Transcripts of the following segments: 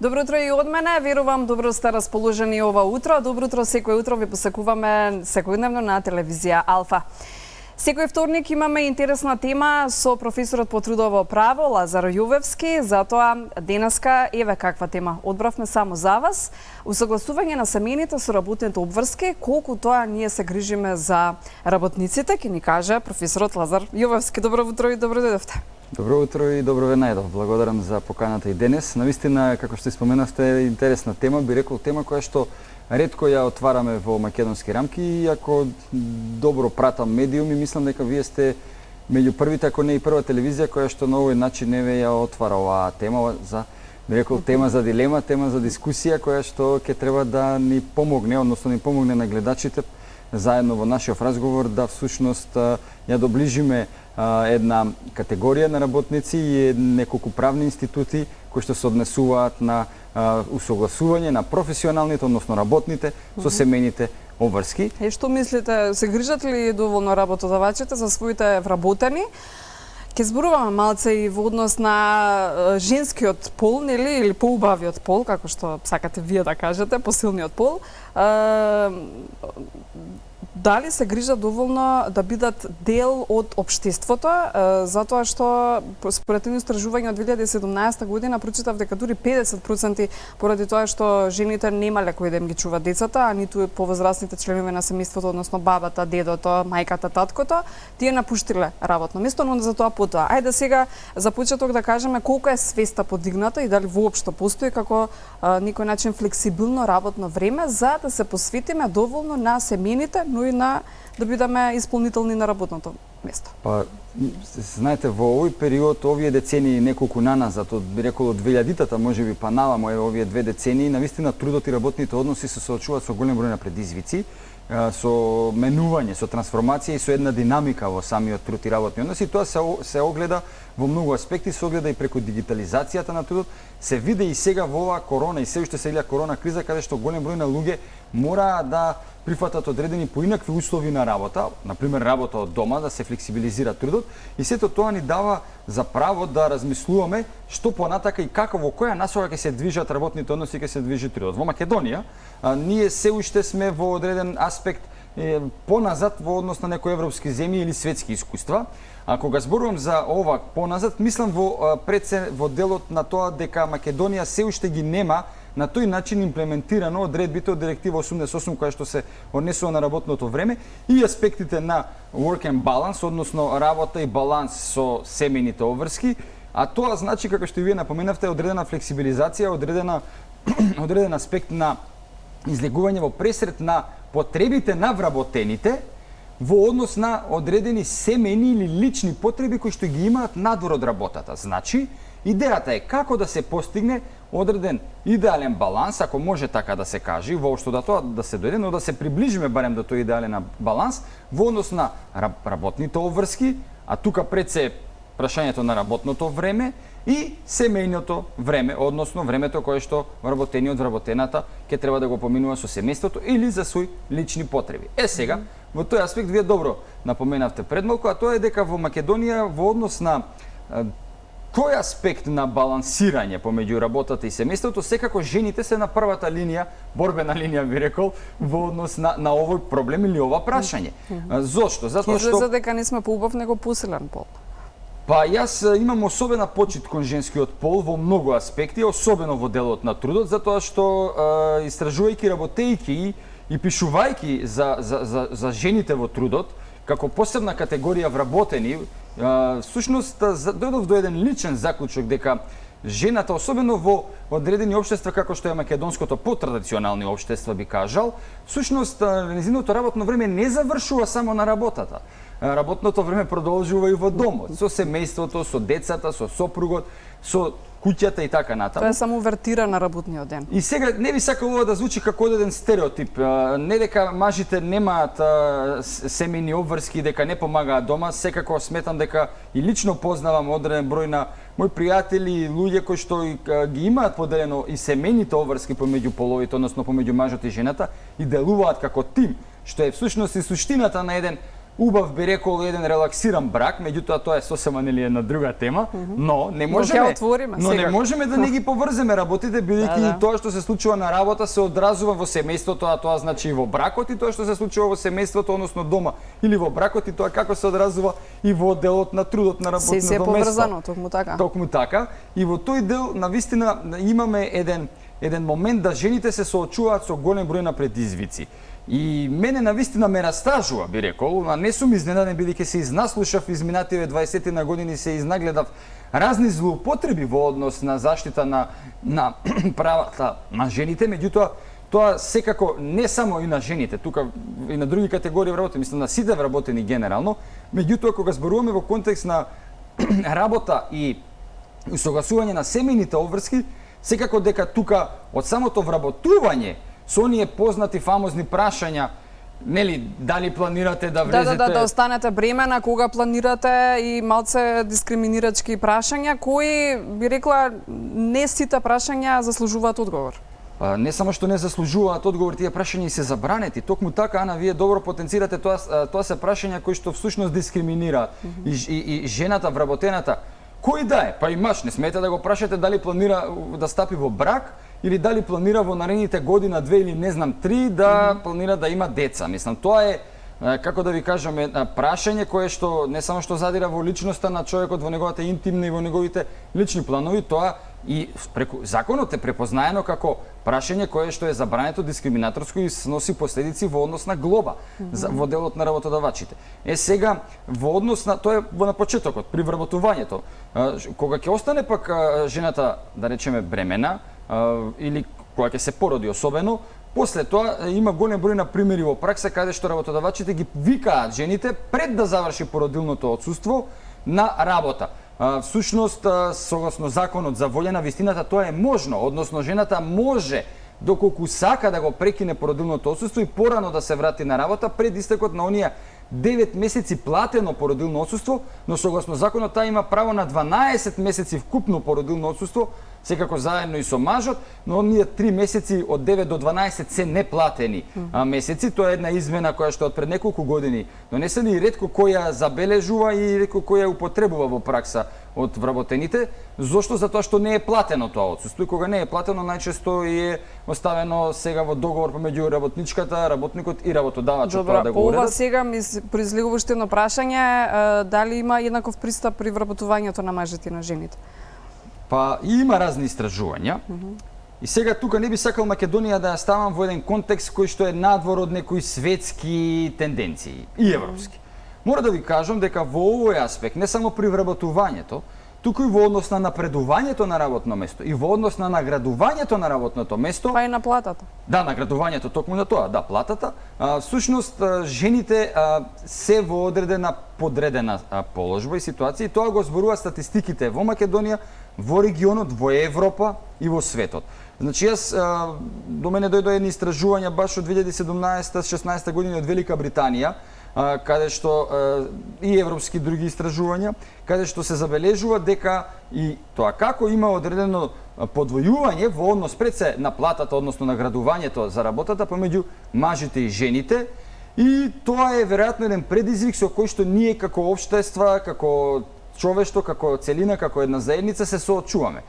Добро утро и од мене. Верувам добро сте расположени ова утро. Добро утро секој утро ви посекуваме секојдневно на телевизија Алфа. Секој вторник имаме интересна тема со професорот по трудово право Лазар Јовевски, затоа денеска еве каква тема одбравме само за вас. Усогласување на семејните со работните обврски, колку тоа ние се грижиме за работниците, ќе ни каже професорот Лазар Јовевски. Добро утро и добро дојдовте. Добро утро и добро ве најдов. Благодарам за поканата и денес. Навистина, како што споменавте, интересна тема, би рекол тема која што ретко ја отвараме во македонски рамки и ако добро пратам медиуми, мислам дека вие сте меѓу првите, ако не и прва телевизија која што на овој начин еве ја отвара оваа тема за, би рекол, тема за дилема, тема за дискусија која што ќе треба да ни помогне, односно ни помогне на гледачите заедно во нашиот разговор да всушност ја доближиме една категорија на работници и неколку правни институти кои што се однесуваат на усогласување на професионалните, односно работните со семејните обврски. И што мислите, се грижат ли доволно работодавачите за своите вработени? Ке зборуваме малце и во однос на женскиот пол, нели, или поубавиот пол, како што сакате вие да кажете, посилниот пол. Дали се грижат доволно да бидат дел од општеството, затоа што според едно истражување од 2017 година прочитав дека дури 50% поради тоа што жените немале кој да им ги чува децата, а ниту повозрастните членови на семејството, односно бабата, дедото, мајката, таткото, тие напуштиле работно место, но за тоа потоа. Ајде сега за почеток да кажеме колку е свеста подигната и дали воопшто постои како некој начин флексибилно работно време за да се посветиме доволно на семејните, но и на да бидеме исполнителни на работното место. Па, знаете, во овој период, овие децении неколку наназад, би рекол од 2000-тата, можеби па навамо, овие две децении, навистина трудот и работните односи се соочуваат со голем број на предизвици, со менување, со трансформација и со една динамика во самиот труд и работни односи. Тоа се огледа во многу аспекти, се огледа и преку дигитализацијата на трудот, се види и сега во оваа корона и се уште сега корона криза, каде што голем број на луѓе мора да прифатат одредени поинакви услови на работа, например работа од дома, да се флексибилизира трудот и сето тоа ни дава за право да размислуваме што понатака и како во која насока ќе се движат работните односи, ќе се движи трудот. Во Македонија ние се уште сме во одреден аспект поназад во однос на некои европски земји или светски искуства. А кога зборувам за ова поназад, мислам во делот на тоа дека Македонија се уште ги нема на тој начин имплементирано одредбите од Директива 88 која што се однесува на работното време и аспектите на work and balance, односно работа и баланс со семејните обврски, а тоа значи, како што и вие напоменавте, одредена флексибилизација, одреден аспект на излегување во пресред на потребите на вработените во однос на одредени семејни или лични потреби кои што ги имаат надвор од работата. Значи, идејата е како да се постигне одреден идеален баланс, ако може така да се каже, воопшто да тоа да се дојде, но да се приближиме барем до тој идеален баланс во однос на работните обврски, а тука пред се прашањето на работното време и семејното време, односно времето кое што вработениот вработената ќе треба да го поминува со семејството или за свој лични потреби. Сега, во тој аспект вие добро напоменавте пред малку, а тоа е дека во Македонија во однос на кој аспект на балансирање помеѓу работата и семејството, секако жените се на првата линија, борбена линија би рекол, во однос на овој проблем или ова прашање. Зошто? Затоа што излезе дека не сме поубав него посилен пол. Па јас имам особена почит кон женскиот пол во многу аспекти, особено во делот на трудот, затоа што истражувајќи, работејќи и пишувајќи за жените во трудот, како посебна категорија вработени, всушност дојдов до еден личен заклучок дека жената, особено во одредени општества како што е македонското, потрадиционални општества би кажал, всушност незиното работно време не завршува само на работата. Работното време продолжува и во домот, со семејството, со децата, со сопругот, со куќата и така натаму. Тоа е само увертира на работниот ден. И сега не би сакал ова да звучи како еден стереотип. Не дека мажите немаат семејни обврски, дека не помагаат дома, секако сметам дека и лично познавам одреден број на мои пријатели и луѓе кои што ги имаат поделено и семејните обврски помеѓу половите, односно помеѓу мажот и жената, и делуваат како тим, што е всушност и суштината на еден убав би рекол еден релаксиран брак, меѓутоа тоа е сосема нели една друга тема, но не можеме не можеме да не ги поврземе работите бидејќи тоа што се случува на работа се одразува во семејството, а тоа значи и во бракот, и тоа што се случува во семејството, односно дома или во бракот, и тоа како се одразува и во делот на трудот на работното место. Се е поврзано, токму така. Токму така, и во тој дел навистина имаме еден момент да жените се соочуваат со голем број на предизвици. И мене навистина ме растажува, би рекол, а не сум изненаден бидејќи се изнаслушав изминативе 20 на години, се изнагледав разни злоупотреби во однос на заштита на правата на жените, меѓутоа тоа секако не само и на жените, тука и на други категории вработени, мислам на сите вработени генерално, меѓутоа кога зборуваме во контекст на работа и согласување на семејните обврски, секако дека тука од самото вработување со оние познати фамозни прашања, нели, дали планирате да влезете... Да останете бремена, кога планирате, и малце дискриминирачки прашања, кои, би рекла, не сите прашања заслужуваат одговор. Не само што не заслужуваат одговор, тие прашања и се забранети. Токму така, Ана, вие добро потенцирате, тоа се прашања кои што всушност дискриминираат и жената, вработената. Кој да е? Па и маж, не смете да го прашате дали планира да стапи во брак, или дали планира во наредните година, 2 или не знам 3 да планира да има деца. Мислам, тоа е, како да ви кажам, прашање кое што не само што задира во личноста на човекот, во неговата интимна и во неговите лични планови, тоа и преку законот е препознаено како прашање кое што е забрането, дискриминаторско и сноси последици во однос на глоба во делот на работодавачите. Сега во однос на тоа е на почетокот при вработувањето, кога ќе остане пак жената, да речеме, бремена, или кога ќе се породи особено, после тоа има голем број на примери во пракса каде што работодавачите ги викаат жените пред да заврши породилното отсуство на работа. Всушност, согласно законот за волја на вистината, тоа е можно, односно жената може доколку сака да го прекине породилното отсуство и порано да се врати на работа пред истекот на оние 9 месеци платено породилно отсуство, но согласно законот таа има право на 12 месеци вкупно породилно отсуство, секако заедно и со мажот, но оние 3 месеци од 9 до 12 се неплатени месеци. Тоа е една измена која што од пред неколку години донесена и ретко која забележува и ретко која употребува во пракса од вработените. Зошто? Затоа што не е платено тоа отсуство, и кога не е платено најчесто е оставено сега во договор помеѓу работничката, работникот и работодавачот тоа да го уредат. Ова сега ми произлегува уште едно прашање, дали има еднаков пристап при вработувањето на мажите и на жените? Па има разни истражувања. И сега тука не би сакал Македонија да ја ставам во еден контекст кој што е надвор од некои светски тенденции и европски. Мора да ви кажам дека во овој аспект, не само при вработувањето, туку и во однос на напредувањето на работно место и во однос на наградувањето на работното место, па и на платата. Да, наградувањето токму на тоа, да, платата. Всушност жените се во одредена подредена положба и ситуација, и тоа го зборува статистиките во Македонија, во регионот, во Европа и во светот. Значи, до мене дојдоа едни истражувања баш од 2017-16 година од Велика Британија, каде што и европски други истражувања, каде што се забележува дека и тоа како има одредено подвојување во однос пред се на платата, односно наградувањето за работата помеѓу мажите и жените, и тоа е веројатно еден предизвик со кој што ние како општества, како човештво, како целина, како една заедница се соочуваме.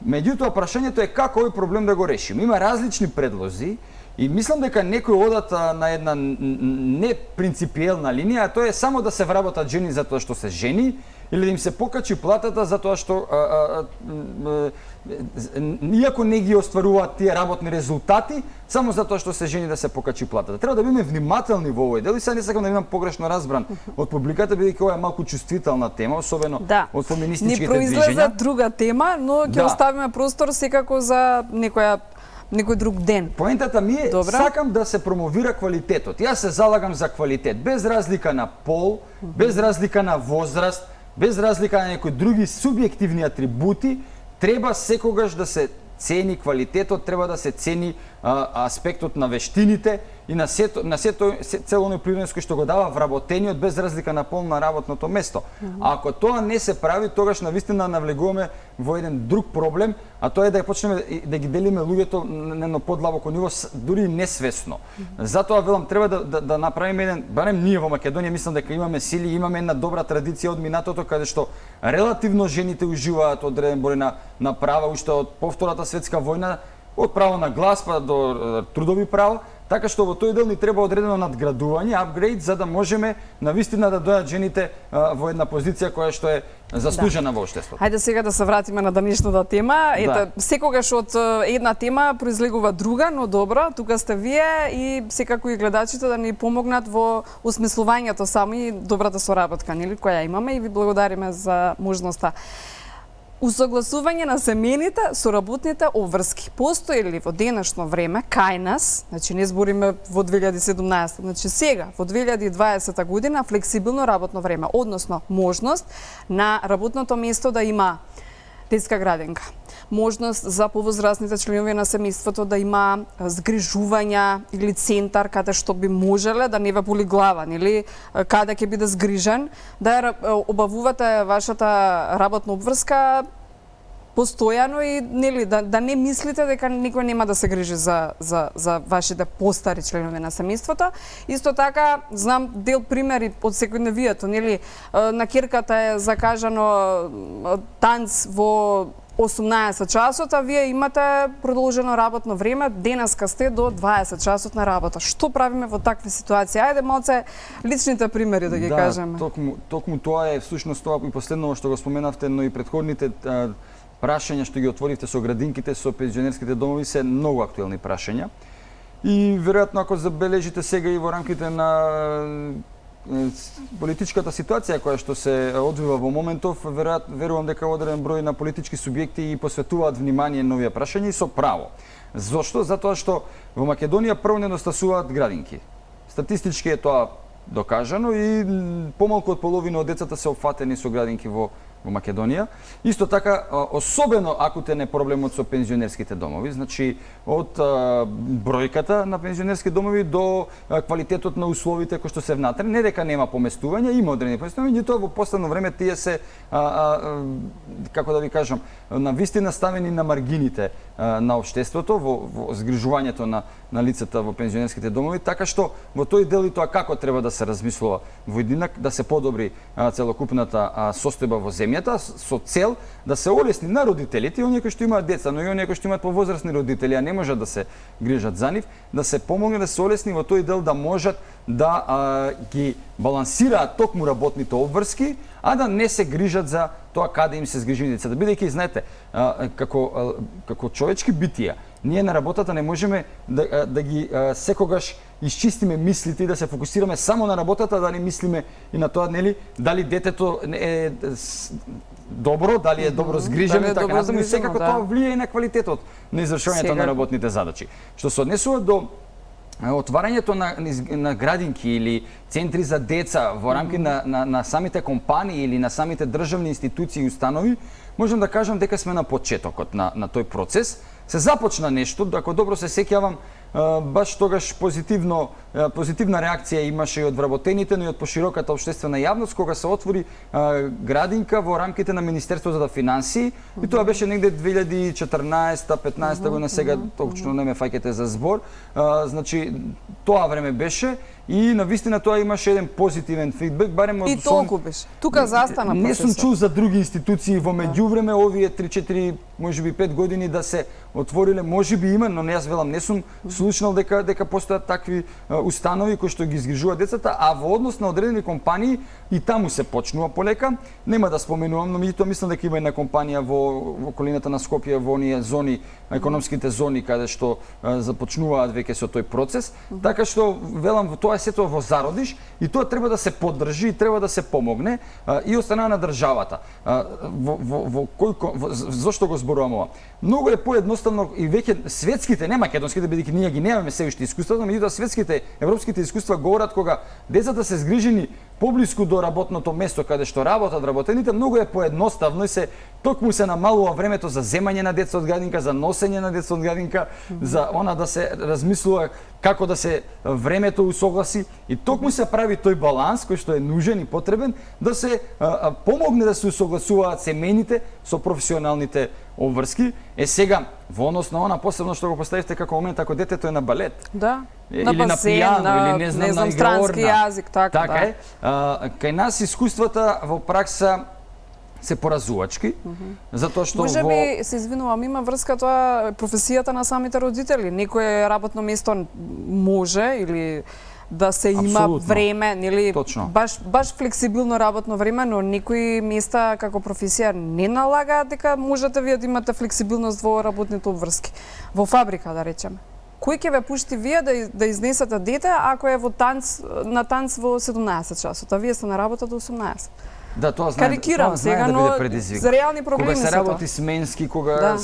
Меѓутоа, прашањето е како овој проблем да го решиме. Има различни предлози и мислам дека некои одат на една непринципиелна линија, а тоа е само да се вработат жени затоа што се жени, или да им се покачи платата затоа што иако не ги остваруваат тие работни резултати, само затоа што се жени да се покачи платата. Треба да бидеме внимателни во овој дел, и сега не сакам да имам погрешно разбран од публиката, бидејќи ова е малку чувствителна тема, особено од феминистичките движења. Ни произлезе друга тема, но ќе оставиме простор секако за некој друг ден. Поентата ми е, сакам да се промовира квалитетот. Јас се залагам за квалитет, без разлика на пол, без разлика на возраст, без разлика на некои други субјективни атрибути, треба секогаш да се цени квалитетот, треба да се цени аспектот на вештините и на цело оној принос кој што го дава вработениот без разлика на пол на работното место. А ако тоа не се прави, тогаш навистина навлегуваме во еден друг проблем, а тоа е да почнеме да ги делиме луѓето на едно подлабоко ниво, дури и несвесно. Затоа велам треба да направиме еден, барем ние во Македонија мислам дека имаме сили, имаме една добра традиција од минатото каде што релативно жените уживаат одреден број на права уште од по Втората светска војна, од право на глас па до трудови права, така што во тој дел ни треба одредено надградување, апгрейд, за да можеме навистина да дојдат жените во една позиција која што е заслужена во општеството. Хајде сега да се вратиме на денешната тема. Ете, секогаш од една тема произлегува друга, но добро, тука сте вие и секако и гледачите да ни помогнат во осмислувањето сами добрата соработка, нели, која имаме и ви благодариме за можноста. Усогласување на семените со работните обврски. Постои ли во денешно време кај нас, значи не збориме во 2017, значи сега во 2020 година флексибилно работно време, односно можност на работното место да има детска градинка, можност за повозрастните членови на семејството да има згрижувања или центар каде што би можеле да не ве боли глава, нели, каде ќе биде згрижен, да ја обавувате вашата работна обврска постојано и нели да не мислите дека никој нема да се грижи за вашите постари членови на семејството. Исто така знам дел примери од секојдневието, нели, на ќерката е закажано танц во 18 часот, а вие имате продолжено работно време, денеска сте до 20 часот на работа. Што правиме во такви ситуации? Ајде малце личните примери да ги кажеме. Токму тоа е всушност тоа и последново што го споменавте, но и претходните прашања што ги отворивте со градинките, со пензионерските домови се многу актуелни прашања. И веројатно ако забележите сега и во рамките на политичката ситуација која што се одвива во моментов, верувам дека одреден број на политички субјекти и посветуваат внимание на овие прашања и со право. Зошто? Затоа што во Македонија прво недостасуваат градинки. Статистички е тоа докажано и помалку од половина од децата се опфатени со градинки во Македонија. Исто така, особено акутен е проблемот со пензионерските домови, значи од бројката на пензионерски домови до квалитетот на условите кои што се внатре, не дека нема поместување, има одредени поместувања, тоа во последно време тие се како да ви кажам, на вистина ставени на маргините на општеството во згрижувањето на лицата во пензионерските домови, така што во тој дел и тоа како треба да се размислува во единак, да се подобри целокупната состојба во земјата со цел да се олесни на родителите и оние кои што имаат деца, но и оние кои што имаат повозрасни родители, а не можат да се грижат за нив, да се помогне да се олесни во тој дел да можат да ги балансираат токму работните обврски, а да не се грижат за тоа каде им се згрижени децата. Бидејќи, знаете, како човечки битија, ние на работата не можеме да ги секогаш исчистиме мислите и да се фокусираме само на работата, да не мислиме и на тоа, нели, дали детето е добро, дали е добро згрижено и така натаму, и секако тоа влијае и на квалитетот на извршувањето на работните задачи. Што се однесува до отварањето на градинки или центри за деца во рамки на самите компании или на самите државни институции и установи, можам да кажам дека сме на почетокот на тој процес. Се започна нешто, ако добро се сеќавам, баш тогаш позитивна реакција имаше и од вработените, но и од пошироката општествена јавност, кога се отвори градинка во рамките на Министерството за финансии, и тоа беше негде 2014-15 година, сега точно не ме фаќате за збор. Значи, тоа време беше и навистина тоа имаше еден позитивен фидбек, барем од... И толку беше. Тука застана процесот. Не сум чул за други институции во меѓувреме, овие 3-4, можеби 5 години да се отвориле, можеби има, но јас велам, не сум слушнал дека постојат такви установи кои што ги згрижуваат децата, а во однос на одредени компании и таму се почнува полека. Нема да споменувам, но меѓутоа мислам дека има една компанија во околината на Скопје, во оние зони, економските зони каде што започнуваат веќе со тој процес. Така што велам, тоа е сето во зародиш и тоа треба да се поддржи и треба да се помогне и од страна на државата. Зошто го зборувам ова? Многу е поедноставно и веќе светските, не македонските, бидејќи ние ги немаме се уште искуството, меѓутоа светските, европските искуства говорат кога децата се згрижени поблиску до работното место каде што работат вработените, многу е поедноставно и токму се намалува времето за земање на деца од градинка, за носење на деца од градинка, за она да се размислува како да се времето усогласи и токму се прави тој баланс кој што е нужен и потребен да се помогне да се усогласуваат семејните со професионалните обврски. Сега во однос на она посебно што го поставивте како момент ако детето е на балет. Да. Или на басен, на пијано, или не знам на странски јазик, така да. Е. Кај нас искуствата во пракса се поразувачки, затоа што може би, се извинувам, има врска тоа професијата на самите родители. Некое работно место може или да се има Апсолутно. време, нели баш флексибилно работно време, но некои места како професија не налагаат дека можете вие да имате флексибилност во работните обврски. Во фабрика, да речеме. Кој ќе ве пушти вие да изнесете дете ако е на танц во 17 часот, а вие сте на работа до 18? Да, тоа знае, карикирам сега, да но биде предизвик. за реални проблеми кога се работи сменски, кога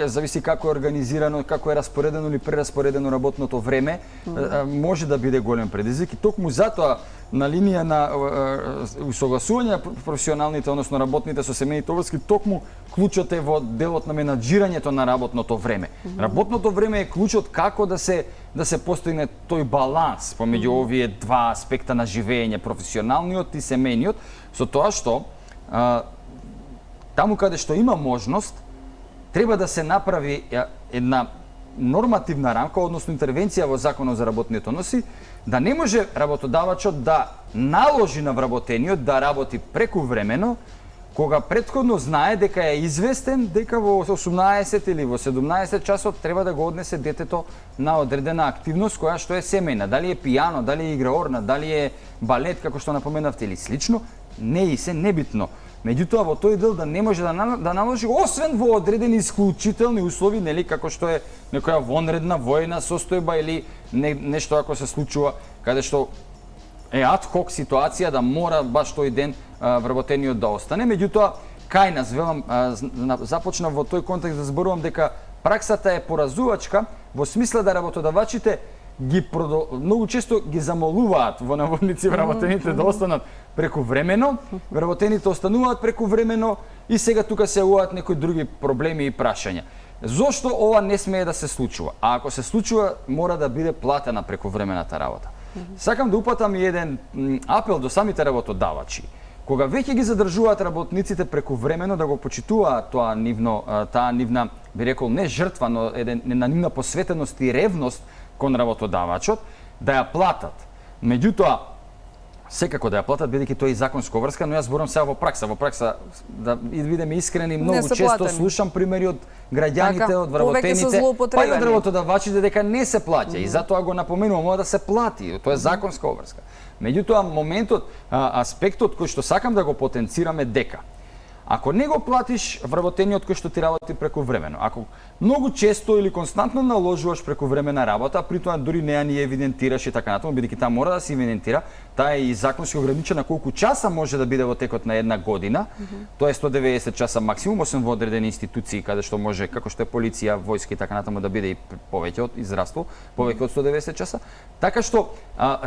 зависи како е организирано, како е распоредено или прераспоредено работното време, може да биде голем предизвик и токму затоа на линија на усогласување професионалните, односно работните со семејните обврски, токму клучот е во делот на менаџирањето на работното време. Работното време е клучот како да се постигне тој баланс помеѓу овие два аспекта на живење, професионалниот и семејниот, со тоа што таму каде што има можност треба да се направи една нормативна рамка, односно интервенција во Законот за работните односи, да не може работодавачот да наложи на вработениот да работи прекувремено, кога претходно знае дека е известен дека во 18 или во 17 часот треба да го однесе детето на одредена активност која што е семејна, дали е пијано, дали е игра орна, дали е балет како што напоменавте или слично, не и се небитно. Меѓутоа во тој дел да не може да наложи освен во одредени исклучителни услови, нели како што е некоја вонредна војна состојба или нешто ако се случува каде што е ад хок ситуација да мора баш тој ден вработениот да остане. Меѓутоа кај нас велам започнав во тој контекст да зборувам дека праксата е поразувачка во смисла да работодавачите многу често ги замолуваат во наводници вработените да останат прекувремено, вработените остануваат прекувремено и сега тука се јавуваат некои други проблеми и прашања. Зошто ова не смее да се случува? А ако се случува, мора да биде платена прекувремената работа. Сакам да упатам и еден апел до самите работодавачи. Кога веќе ги задржуваат работниците прекувремено да го почитуваат таа нивна, би рекол, не жртва, но една нивна посветеност и ревност кон работодавачот, да ја платат. Меѓутоа, секако да ја платат, бидејќи тоа е законска врска, но јас зборам сега во пракса. Во пракса, да бидеме искрени, многу често слушам примери од граѓаните, од вработените, па и од работодавачите дека не се плаќа. И затоа го напоменувам, мора да се плати. Тоа е законска врска. Меѓутоа, моментот, аспектот кој што сакам да го потенцираме дека ако не го платиш вработениот кој што ти работи прекувремено, ако многу често или константно наложуваш прекувремена работа, при тоа дури не ја ни евидентираш и така натаму, бидејќи таа мора да се евидентира, таа е и законски ограничена колку часа може да биде во текот на една година. Тоа е 190 часа максимум, освен во одредени институции каде што може, како што е полиција, војска и така натаму, да биде и повеќе од израство, повеќе од 190 часа. Така што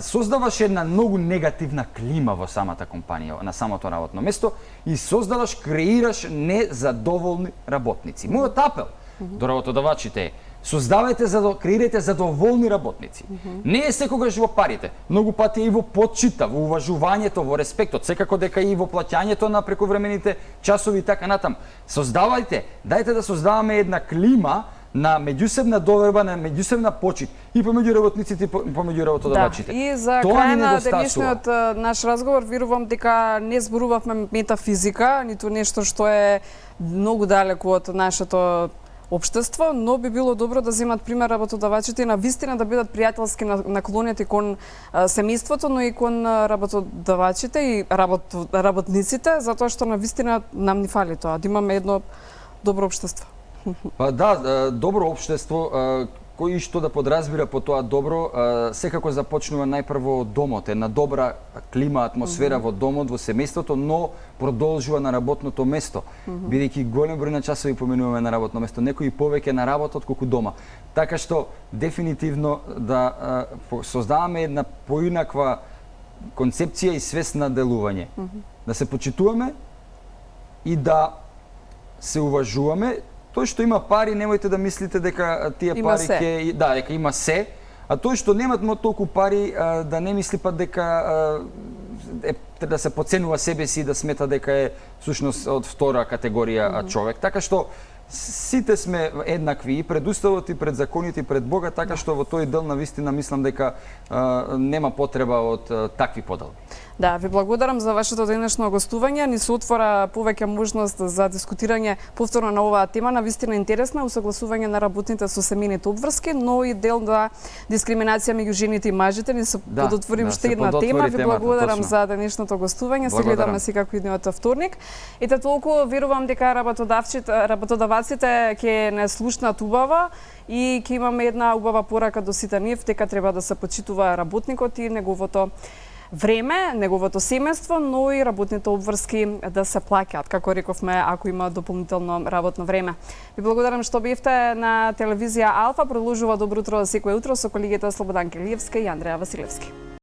создаваш една многу негативна клима во самата компанија, на самото работно место и креираш незадоволни работници. Мојот апел до работодавачите е: креирајте задоволни работници. Не е секогаш во парите, многу пати и во почита, во уважувањето, во респектот, секако дека и во плаќањето на прекувремените часови и така натам. Дајте да создаваме една клима на меѓусебна доверба, на меѓусебна почит и помеѓу работниците и помеѓу работодавачите. Да, и за крај на денешниот наш разговор верувам дека не зборувавме метафизика, ниту нешто што е многу далеко од нашето општество, но би било добро да земат пример работодавачите и на вистина да бидат пријателски наклонети кон семејството, но и кон работодавачите и работниците, затоа што на вистина нам ни фали тоа, да имаме едно добро општество. Па да, добро општество, кој што да подразбира по тоа добро, секако започнува најпрво од домот, една добра клима, атмосфера во домот, во семејството, но продолжува на работното место, бидејќи голем број на часови поменуваме на работно место, некои повеќе на работа отколку дома. Така што дефинитивно да создаваме една поинаква концепција и свест на делување. Да се почитуваме и да се уважуваме. Тој што има пари, немојте да мислите дека тие Има пари се. ќе дека има се, а тој што немат толку пари да не мисли па дека да се подценува себе си и да смета дека е всушност од втора категорија човек. Така што сите сме еднакви и пред уставот и пред законите и пред Бога, така што во тој дел навистина мислам дека нема потреба од такви поделби. Да, ви благодарам за вашето денешно гостување. Ни се отвора повеќе можност за дискутирање повторно на оваа тема, навистина интересна, усогласување на работните со семејните обврски, но и дел на дискриминација меѓу жените и мажите. Ни се подотворим уште една тема. Ви благодарам за денешното гостување. Се гледаме си како идниот вторник. Ете толку, верувам дека работодавците ќе не слушнат убаво и ќе имаме една убава порака до сите нив, дека треба да се почитува работникот и неговото време, неговото семејство, но и работните обврски да се плаќаат, како рековме, ако има дополнително работно време. Ви благодарам што бевте на телевизија Алфа. Продолжува Добро утро секој утро со колегите Слободан Келиевска и Андреја Василевски.